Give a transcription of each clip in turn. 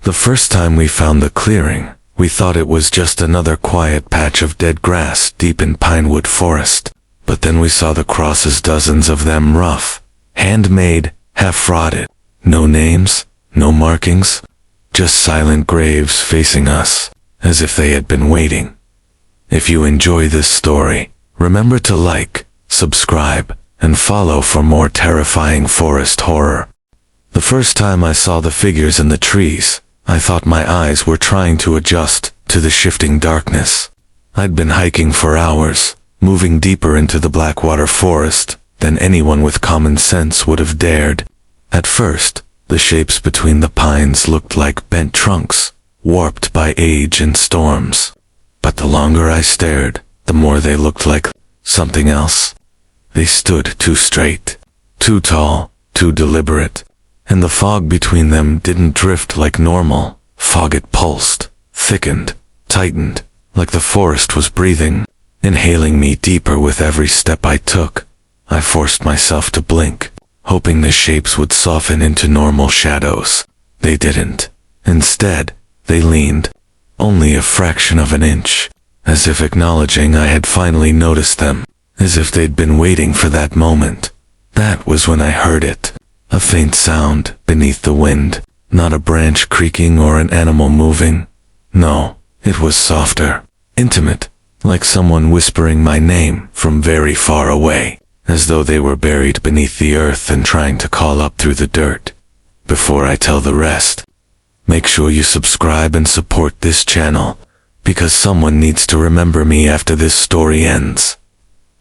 The first time we found the clearing, we thought it was just another quiet patch of dead grass deep in Pinewood Forest. But then we saw the crosses, dozens of them, rough, handmade, half-rotted. No names, no markings, just silent graves facing us, as if they had been waiting. If you enjoy this story, remember to like, subscribe, and follow for more terrifying forest horror. The first time I saw the figures in the trees, I thought my eyes were trying to adjust to the shifting darkness. I'd been hiking for hours, moving deeper into the Blackwater Forest than anyone with common sense would have dared. At first, the shapes between the pines looked like bent trunks, warped by age and storms. But the longer I stared, the more they looked like something else. They stood too straight, too tall, too deliberate, and the fog between them didn't drift like normal fog. It pulsed, thickened, tightened, like the forest was breathing, inhaling me deeper with every step I took. I forced myself to blink, hoping the shapes would soften into normal shadows. They didn't. Instead, they leaned, only a fraction of an inch, as if acknowledging I had finally noticed them, as if they'd been waiting for that moment. That was when I heard it. A faint sound beneath the wind, not a branch creaking or an animal moving. No, it was softer, intimate, like someone whispering my name from very far away, as though they were buried beneath the earth and trying to call up through the dirt. Before I tell the rest, make sure you subscribe and support this channel, because someone needs to remember me after this story ends.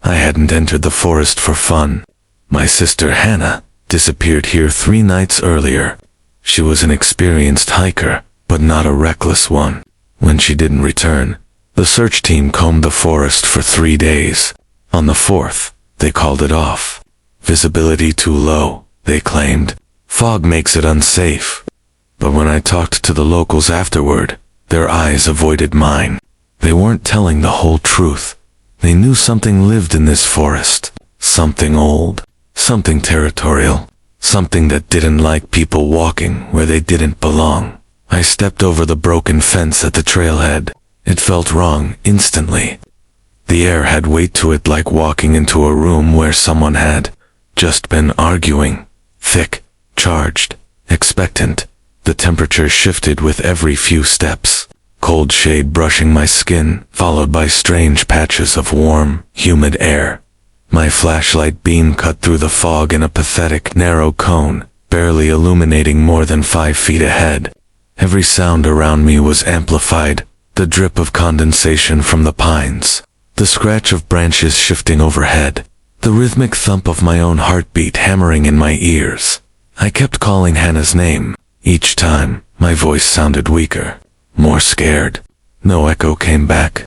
I hadn't entered the forest for fun. My sister Hannah disappeared here 3 nights earlier. She was an experienced hiker, but not a reckless one. When she didn't return, the search team combed the forest for 3 days. On the 4th, they called it off. Visibility too low, they claimed. Fog makes it unsafe. But when I talked to the locals afterward, their eyes avoided mine. They weren't telling the whole truth. They knew something lived in this forest. Something old. Something territorial. Something that didn't like people walking where they didn't belong. I stepped over the broken fence at the trailhead. It felt wrong instantly. The air had weight to it, like walking into a room where someone had just been arguing. Thick, charged, expectant. The temperature shifted with every few steps. Cold shade brushing my skin, followed by strange patches of warm, humid air. My flashlight beam cut through the fog in a pathetic, narrow cone, barely illuminating more than 5 feet ahead. Every sound around me was amplified. The drip of condensation from the pines, the scratch of branches shifting overhead, the rhythmic thump of my own heartbeat hammering in my ears. I kept calling Hannah's name. Each time, my voice sounded weaker, more scared. No echo came back.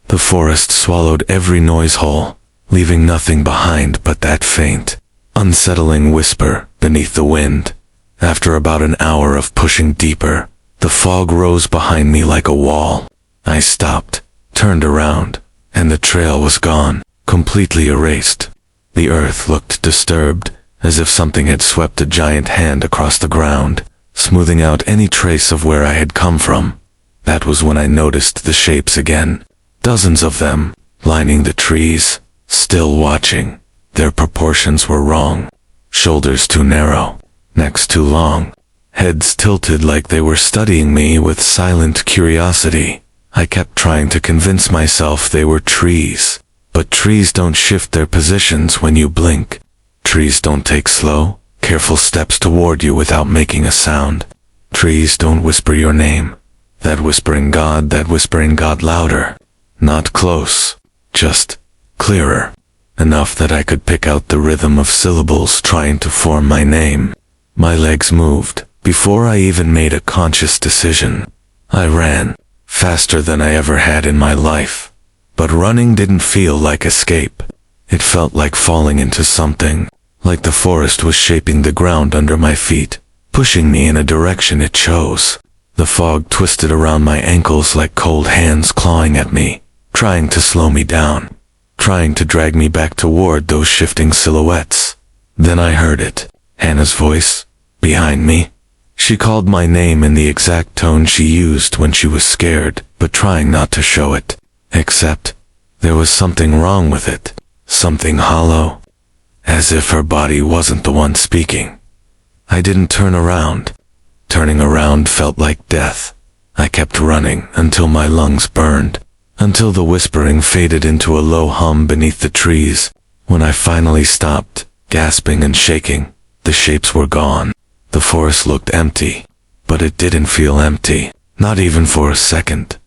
The forest swallowed every noise hole, leaving nothing behind but that faint, unsettling whisper beneath the wind. After about an hour of pushing deeper, the fog rose behind me like a wall. I stopped, turned around, and the trail was gone, completely erased. The earth looked disturbed, as if something had swept a giant hand across the ground, smoothing out any trace of where I had come from. That was when I noticed the shapes again. Dozens of them, lining the trees, still watching. Their proportions were wrong. Shoulders too narrow, necks too long, heads tilted like they were studying me with silent curiosity. I kept trying to convince myself they were trees. But trees don't shift their positions when you blink. Trees don't take slow, careful steps toward you without making a sound. Trees don't whisper your name. That whispering God louder. Not close, just clearer. Enough that I could pick out the rhythm of syllables trying to form my name. My legs moved before I even made a conscious decision. I ran, faster than I ever had in my life. But running didn't feel like escape. It felt like falling into something, like the forest was shaping the ground under my feet, pushing me in a direction it chose. The fog twisted around my ankles like cold hands clawing at me, trying to slow me down, trying to drag me back toward those shifting silhouettes. Then I heard it, Hannah's voice, behind me. She called my name in the exact tone she used when she was scared, but trying not to show it. Except, there was something wrong with it. Something hollow. As if her body wasn't the one speaking. I didn't turn around. Turning around felt like death. I kept running until my lungs burned, until the whispering faded into a low hum beneath the trees. When I finally stopped, gasping and shaking, the shapes were gone. The forest looked empty, but it didn't feel empty, not even for a second.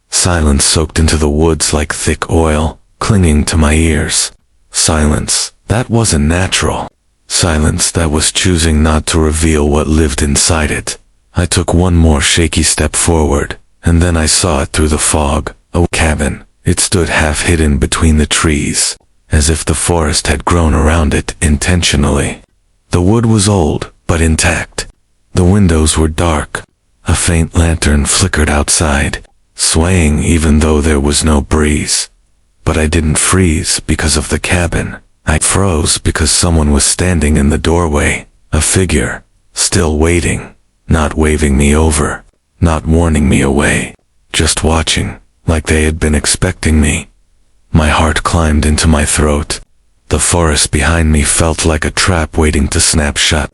Silence soaked into the woods like thick oil, clinging to my ears. Silence that wasn't natural. Silence that was choosing not to reveal what lived inside it. I took one more shaky step forward, and then I saw it through the fog. A cabin. It stood half hidden between the trees, as if the forest had grown around it intentionally. The wood was old, but intact. The windows were dark. A faint lantern flickered outside, swaying even though there was no breeze. But I didn't freeze because of the cabin. I froze because someone was standing in the doorway, a figure, still waiting, not waving me over, not warning me away, just watching, like they had been expecting me. My heart climbed into my throat. The forest behind me felt like a trap waiting to snap shut.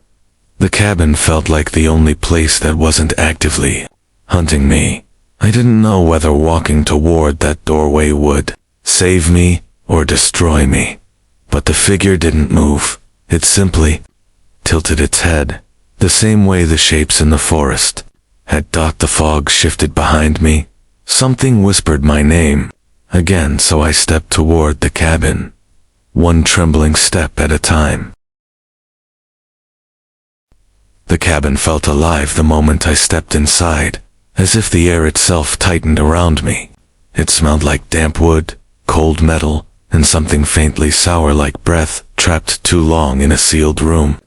The cabin felt like the only place that wasn't actively hunting me. I didn't know whether walking toward that doorway would save me or destroy me. But the figure didn't move. It simply tilted its head, the same way the shapes in the forest had. The fog shifted behind me. Something whispered my name again, so I stepped toward the cabin, one trembling step at a time. The cabin felt alive the moment I stepped inside, as if the air itself tightened around me. It smelled like damp wood, cold metal, and something faintly sour like breath trapped too long in a sealed room.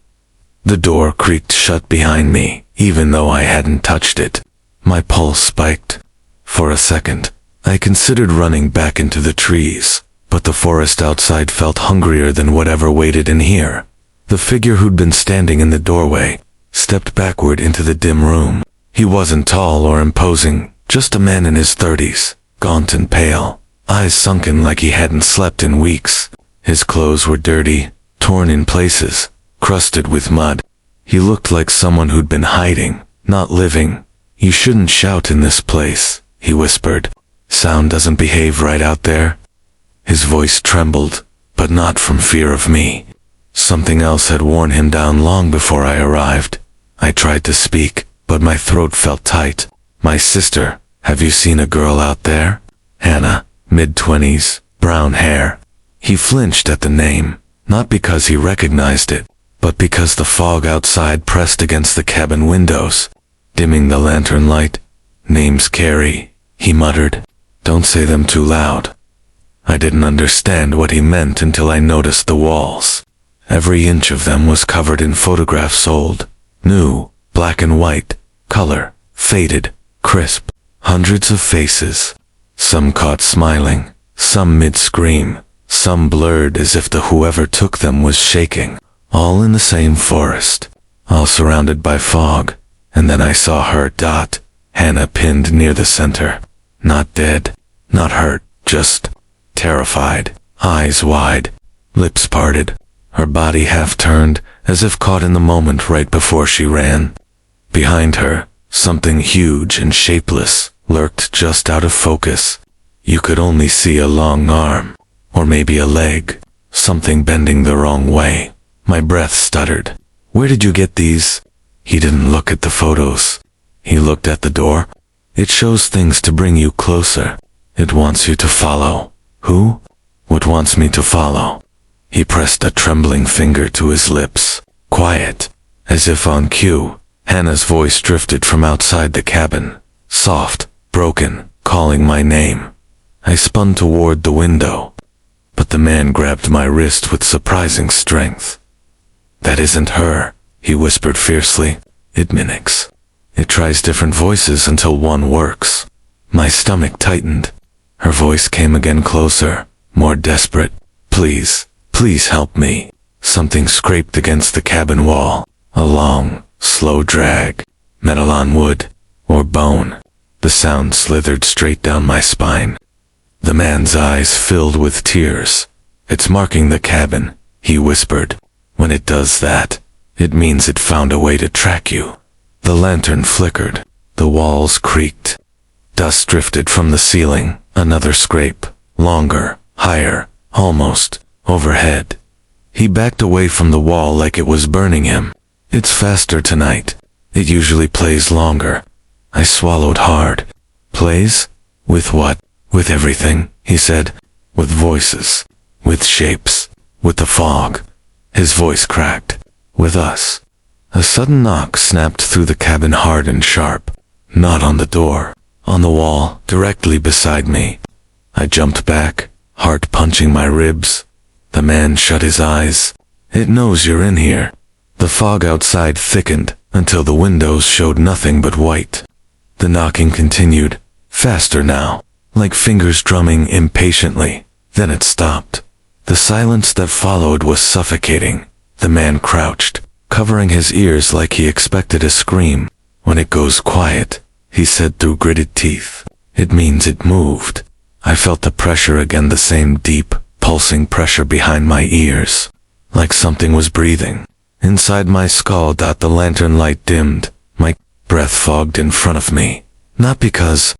The door creaked shut behind me, even though I hadn't touched it. My pulse spiked. For a second, I considered running back into the trees, but the forest outside felt hungrier than whatever waited in here. The figure who'd been standing in the doorway stepped backward into the dim room. He wasn't tall or imposing, just a man in his 30s, gaunt and pale, eyes sunken like he hadn't slept in weeks. His clothes were dirty, torn in places, crusted with mud. He looked like someone who'd been hiding, not living. "You shouldn't shout in this place," he whispered. "Sound doesn't behave right out there." His voice trembled, but not from fear of me. Something else had worn him down long before I arrived. I tried to speak, but my throat felt tight. "My sister, have you seen a girl out there?" Hannah, mid-20s, brown hair. He flinched at the name, not because he recognized it, but because the fog outside pressed against the cabin windows, dimming the lantern light. "Name's Carrie," he muttered. "Don't say them too loud." I didn't understand what he meant until I noticed the walls. Every inch of them was covered in photographs, old, new, black and white, color, faded, crisp. Hundreds of faces. Some caught smiling, some mid-scream, some blurred as if the whoever took them was shaking. All in the same forest, all surrounded by fog. And then I saw her, Hannah, pinned near the center. Not dead, not hurt, just terrified, eyes wide, lips parted, her body half turned, as if caught in the moment right before she ran. Behind her, something huge and shapeless lurked just out of focus. You could only see a long arm, or maybe a leg, something bending the wrong way. My breath stuttered. "Where did you get these?" He didn't look at the photos. He looked at the door. "It shows things to bring you closer. It wants you to follow." "Who? What wants me to follow?" He pressed a trembling finger to his lips. Quiet, as if on cue, Hannah's voice drifted from outside the cabin, soft, broken, calling my name. I spun toward the window, but the man grabbed my wrist with surprising strength. "That isn't her," he whispered fiercely. "It mimics. It tries different voices until one works." My stomach tightened. Her voice came again, closer, more desperate. "Please, please help me." Something scraped against the cabin wall. A long, slow drag. metal on wood, or bone. The sound slithered straight down my spine. The man's eyes filled with tears. "It's marking the cabin," he whispered. "When it does that, it means it found a way to track you." The lantern flickered. The walls creaked. Dust drifted from the ceiling. Another scrape. Longer, higher, almost overhead. He backed away from the wall like it was burning him. "It's faster tonight. It usually plays longer." I swallowed hard. "Plays? With what?" "With everything," he said. "With voices. With shapes. With the fog." His voice cracked. "With us." A sudden knock snapped through the cabin, hard and sharp. Not on the door. On the wall, directly beside me. I jumped back, heart punching my ribs. The man shut his eyes. "It knows you're in here." The fog outside thickened until the windows showed nothing but white. The knocking continued, faster now, like fingers drumming impatiently. Then it stopped. The silence that followed was suffocating. The man crouched, covering his ears like he expected a scream. "When it goes quiet," he said through gritted teeth, "it means it moved." I felt the pressure again, the same deep, pulsing pressure behind my ears, like something was breathing. Inside my skull. The lantern light dimmed, my breath fogged in front of me. Not because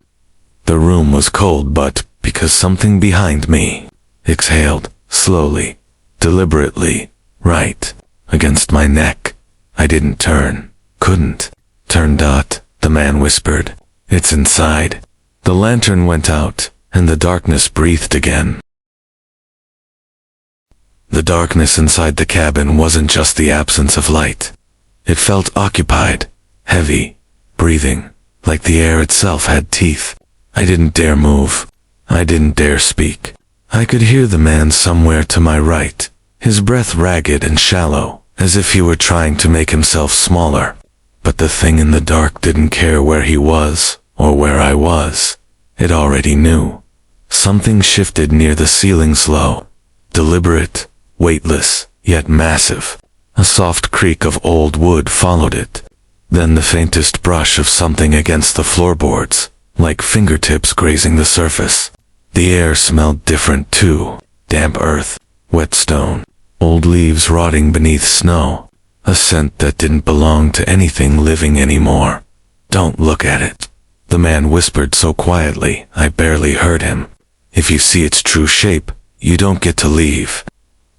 the room was cold, but because something behind me exhaled, slowly, deliberately, right against my neck. I didn't turn, couldn't turn. The man whispered, "It's inside." The lantern went out, and the darkness breathed again. The darkness inside the cabin wasn't just the absence of light. It felt occupied, heavy, breathing, like the air itself had teeth. I didn't dare move. I didn't dare speak. I could hear the man somewhere to my right, his breath ragged and shallow, as if he were trying to make himself smaller. But the thing in the dark didn't care where he was, or where I was. It already knew. Something shifted near the ceiling, slow, deliberate, weightless, yet massive. A soft creak of old wood followed it. Then the faintest brush of something against the floorboards, like fingertips grazing the surface. The air smelled different too. Damp earth, wet stone, old leaves rotting beneath snow. A scent that didn't belong to anything living anymore. "Don't look at it," the man whispered so quietly I barely heard him. "If you see its true shape, you don't get to leave."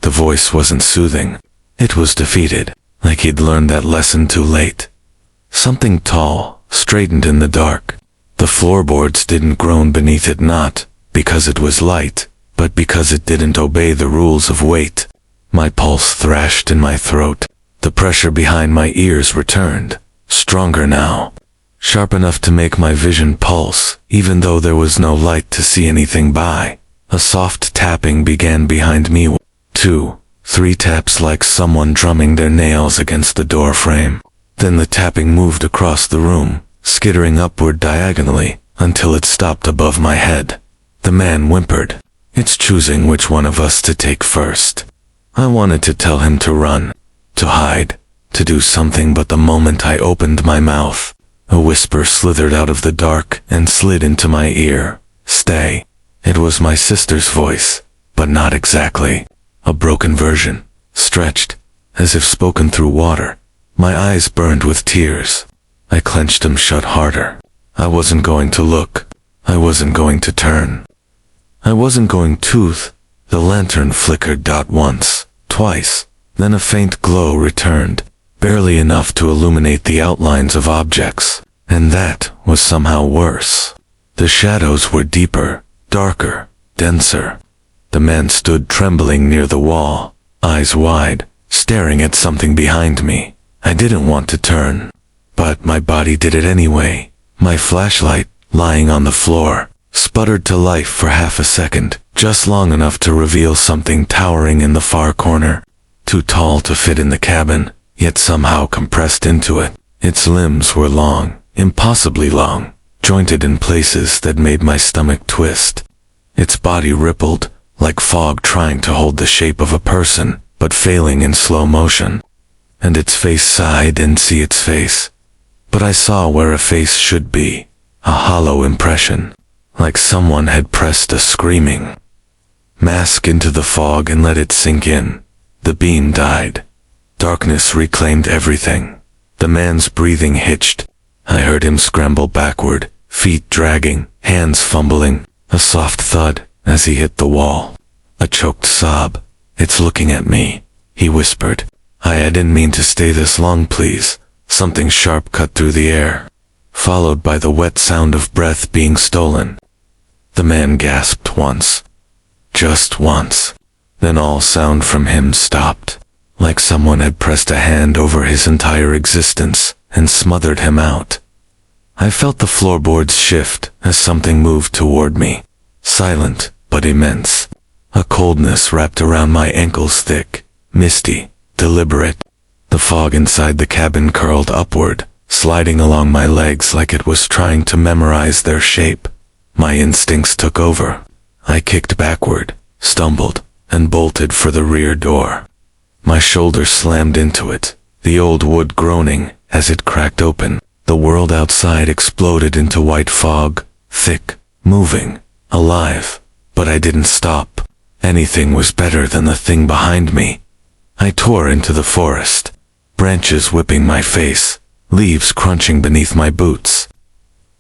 The voice wasn't soothing. It was defeated, like he'd learned that lesson too late. Something tall straightened in the dark. The floorboards didn't groan beneath it, not because it was light, but because it didn't obey the rules of weight. My pulse thrashed in my throat. The pressure behind my ears returned, stronger now, sharp enough to make my vision pulse, even though there was no light to see anything by. A soft tapping began behind me. 2, 3 taps, like someone drumming their nails against the door frame. Then the tapping moved across the room, skittering upward diagonally, until it stopped above my head. The man whimpered, "It's choosing which one of us to take first." I wanted to tell him to run, to hide, to do something, but the moment I opened my mouth, a whisper slithered out of the dark and slid into my ear. "Stay." It was my sister's voice, but not exactly. A broken version, stretched, as if spoken through water. My eyes burned with tears. I clenched them shut harder. I wasn't going to look. I wasn't going to turn. I wasn't going to. The lantern flickered once, twice, then a faint glow returned, barely enough to illuminate the outlines of objects. And that was somehow worse. The shadows were deeper, darker, denser. The man stood trembling near the wall, eyes wide, staring at something behind me. I didn't want to turn, but my body did it anyway. My flashlight, lying on the floor, sputtered to life for half a second, just long enough to reveal something towering in the far corner. Too tall to fit in the cabin, yet somehow compressed into it. Its limbs were long, impossibly long, jointed in places that made my stomach twist. Its body rippled, like fog trying to hold the shape of a person, but failing in slow motion. And its face, I didn't see its face. but I saw where a face should be, a hollow impression, like someone had pressed a screaming mask into the fog and let it sink in. The beam died. Darkness reclaimed everything. The man's breathing hitched. I heard him scramble backward, feet dragging, hands fumbling, a soft thud as he hit the wall. A choked sob. "It's looking at me," he whispered. I didn't mean to stay this long, please." Something sharp cut through the air, followed by the wet sound of breath being stolen. The man gasped once. Just once. Then all sound from him stopped, like someone had pressed a hand over his entire existence and smothered him out. I felt the floorboards shift as something moved toward me, silent but immense. A coldness wrapped around my ankles, thick, misty, deliberate. The fog inside the cabin curled upward, sliding along my legs like it was trying to memorize their shape. My instincts took over. I kicked backward, stumbled, and bolted for the rear door. My shoulder slammed into it, the old wood groaning as it cracked open. The world outside exploded into white fog, thick, moving, alive. But I didn't stop. Anything was better than the thing behind me. I tore into the forest, branches whipping my face, leaves crunching beneath my boots.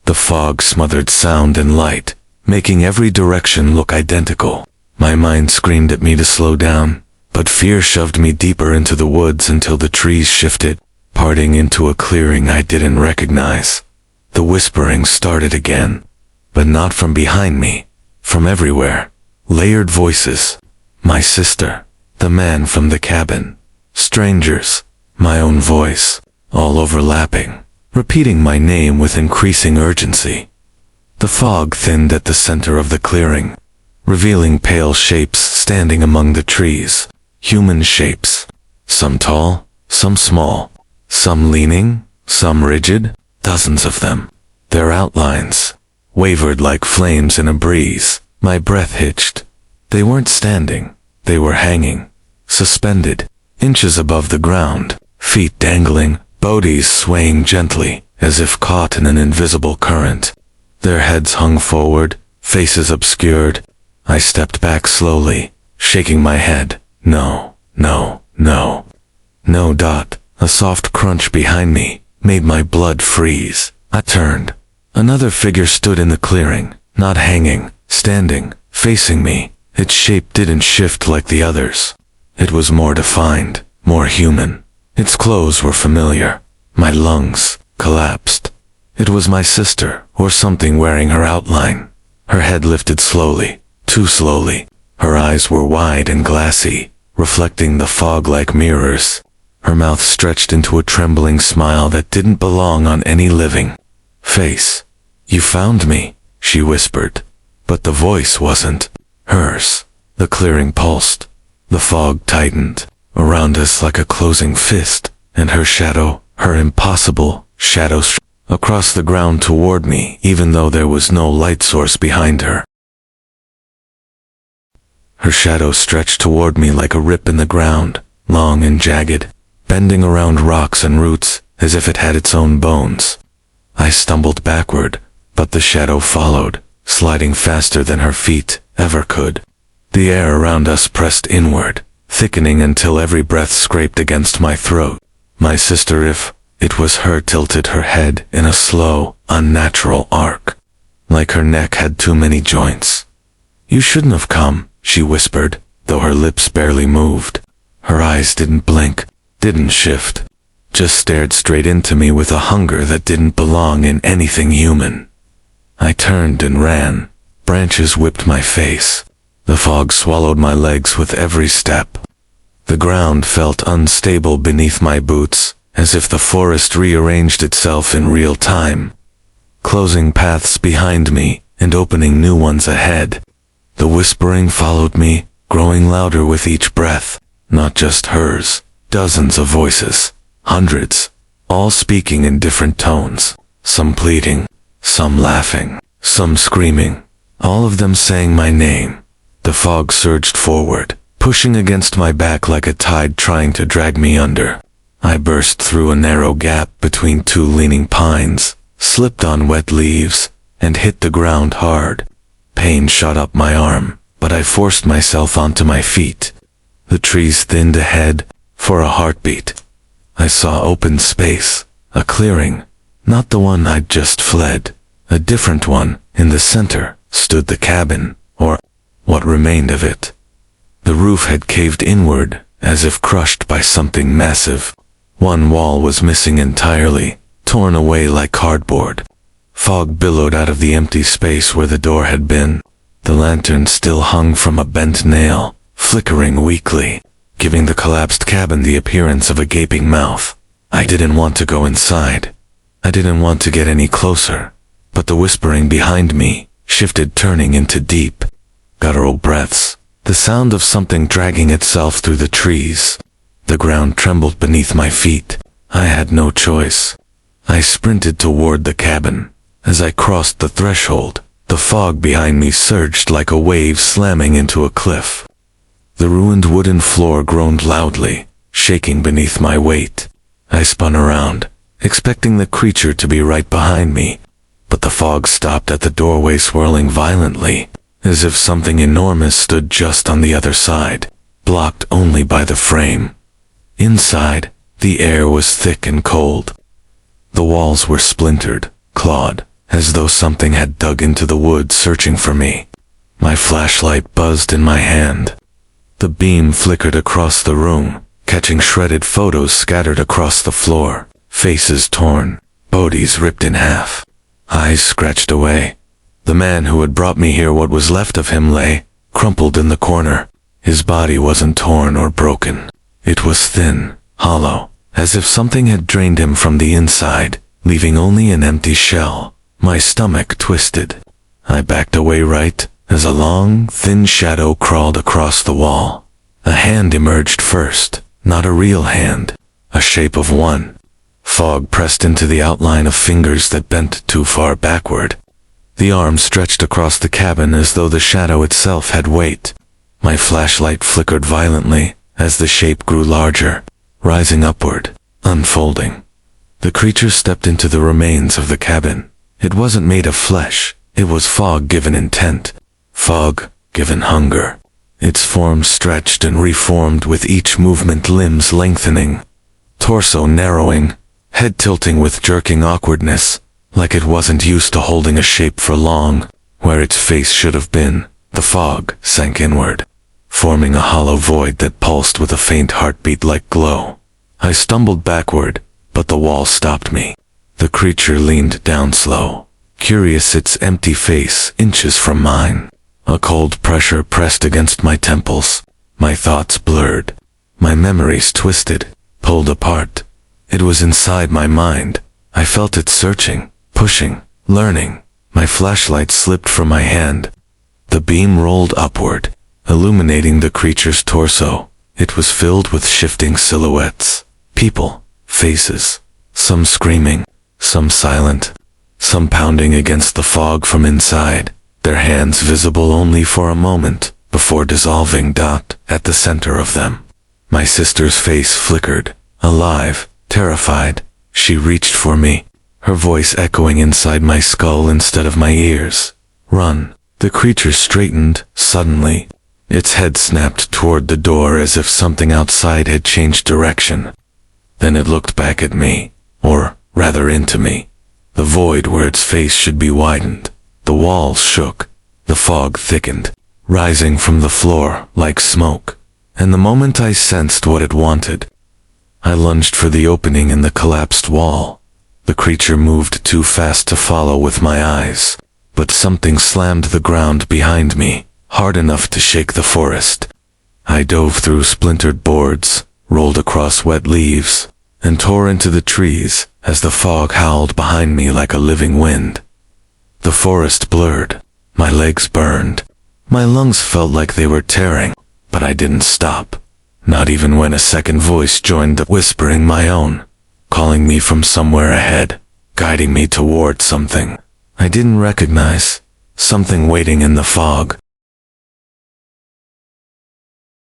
The fog smothered sound and light, making every direction look identical. My mind screamed at me to slow down, but fear shoved me deeper into the woods until the trees shifted, parting into a clearing I didn't recognize. The whispering started again, but not from behind me, from everywhere. Layered voices. My sister, the man from the cabin, strangers, my own voice, all overlapping, repeating my name with increasing urgency. The fog thinned at the center of the clearing, revealing pale shapes standing among the trees. Human shapes. Some tall, some small, some leaning, some rigid, dozens of them. Their outlines wavered like flames in a breeze. My breath hitched. They weren't standing. They were hanging, suspended, inches above the ground, feet dangling, bodies swaying gently, as if caught in an invisible current. Their heads hung forward, faces obscured. I stepped back slowly, shaking my head. No, no, no. No. A soft crunch behind me made my blood freeze. I turned. Another figure stood in the clearing, not hanging, standing, facing me. Its shape didn't shift like the others. It was more defined, more human. Its clothes were familiar. My lungs collapsed. It was my sister, or something wearing her outline. Her head lifted slowly, too slowly. Her eyes were wide and glassy, reflecting the fog like mirrors. Her mouth stretched into a trembling smile that didn't belong on any living face. "You found me," she whispered. But the voice wasn't hers. The clearing pulsed. The fog tightened around us like a closing fist, and her shadow, her impossible shadow, across the ground toward me, even though there was no light source behind her. Her shadow stretched toward me like a rip in the ground, long and jagged, bending around rocks and roots as if it had its own bones. I stumbled backward, but the shadow followed, sliding faster than her feet ever could. The air around us pressed inward, thickening until every breath scraped against my throat. My sister, if it was her, tilted her head in a slow, unnatural arc, like her neck had too many joints. "You shouldn't have come," she whispered, though her lips barely moved. Her eyes didn't blink, didn't shift, just stared straight into me with a hunger that didn't belong in anything human. I turned and ran. Branches whipped my face. The fog swallowed my legs with every step. The ground felt unstable beneath my boots, as if the forest rearranged itself in real time, closing paths behind me and opening new ones ahead. The whispering followed me, growing louder with each breath. Not just hers. Dozens of voices. Hundreds. All speaking in different tones. Some pleading. Some laughing. Some screaming. All of them saying my name. The fog surged forward, pushing against my back like a tide trying to drag me under. I burst through a narrow gap between two leaning pines, slipped on wet leaves, and hit the ground hard. Pain shot up my arm, but I forced myself onto my feet. The trees thinned ahead. For a heartbeat, I saw open space, a clearing, not the one I'd just fled. A different one. In the center stood the cabin, or what remained of it. The roof had caved inward, as if crushed by something massive. One wall was missing entirely, torn away like cardboard. Fog billowed out of the empty space where the door had been. The lantern still hung from a bent nail, flickering weakly, giving the collapsed cabin the appearance of a gaping mouth. I didn't want to go inside. I didn't want to get any closer. But the whispering behind me shifted, turning into deep, guttural breaths, the sound of something dragging itself through the trees. The ground trembled beneath my feet. I had no choice. I sprinted toward the cabin. As I crossed the threshold, the fog behind me surged like a wave slamming into a cliff. The ruined wooden floor groaned loudly, shaking beneath my weight. I spun around, expecting the creature to be right behind me, but the fog stopped at the doorway, swirling violently, as if something enormous stood just on the other side, blocked only by the frame. Inside, the air was thick and cold. The walls were splintered, clawed, as though something had dug into the wood searching for me. My flashlight buzzed in my hand. The beam flickered across the room, catching shredded photos scattered across the floor, faces torn, bodies ripped in half, eyes scratched away. The man who had brought me here, what was left of him, lay, crumpled in the corner. His body wasn't torn or broken. It was thin, hollow, as if something had drained him from the inside, leaving only an empty shell. My stomach twisted. I backed away right as a long, thin shadow crawled across the wall. A hand emerged first, not a real hand, a shape of one. Fog pressed into the outline of fingers that bent too far backward. The arm stretched across the cabin as though the shadow itself had weight. My flashlight flickered violently as the shape grew larger, rising upward, unfolding. The creature stepped into the remains of the cabin. It wasn't made of flesh. It was fog given intent. Fog given hunger. Its form stretched and reformed with each movement, limbs lengthening, torso narrowing, head tilting with jerking awkwardness, like it wasn't used to holding a shape for long. Where its face should have been, the fog sank inward, forming a hollow void that pulsed with a faint heartbeat like glow. I stumbled backward, but the wall stopped me. The creature leaned down slow, curious, its empty face inches from mine. A cold pressure pressed against my temples. My thoughts blurred. My memories twisted, pulled apart. It was inside my mind. I felt it searching, pushing, learning. My flashlight slipped from my hand. The beam rolled upward, illuminating the creature's torso. It was filled with shifting silhouettes. People, faces, some screaming, some silent, some pounding against the fog from inside, their hands visible only for a moment, before dissolving. At the center of them, my sister's face flickered, alive, terrified. She reached for me, her voice echoing inside my skull instead of my ears. Run. The creature straightened, suddenly. Its head snapped toward the door as if something outside had changed direction. Then it looked back at me, or rather into me. The void where its face should be widened. The walls shook. The fog thickened, rising from the floor like smoke. And the moment I sensed what it wanted, I lunged for the opening in the collapsed wall. The creature moved too fast to follow with my eyes, but something slammed the ground behind me, hard enough to shake the forest. I dove through splintered boards, rolled across wet leaves, and tore into the trees as the fog howled behind me like a living wind. The forest blurred. My legs burned. My lungs felt like they were tearing, but I didn't stop. Not even when a second voice joined the whispering, my own, calling me from somewhere ahead, guiding me toward something I didn't recognize, something waiting in the fog.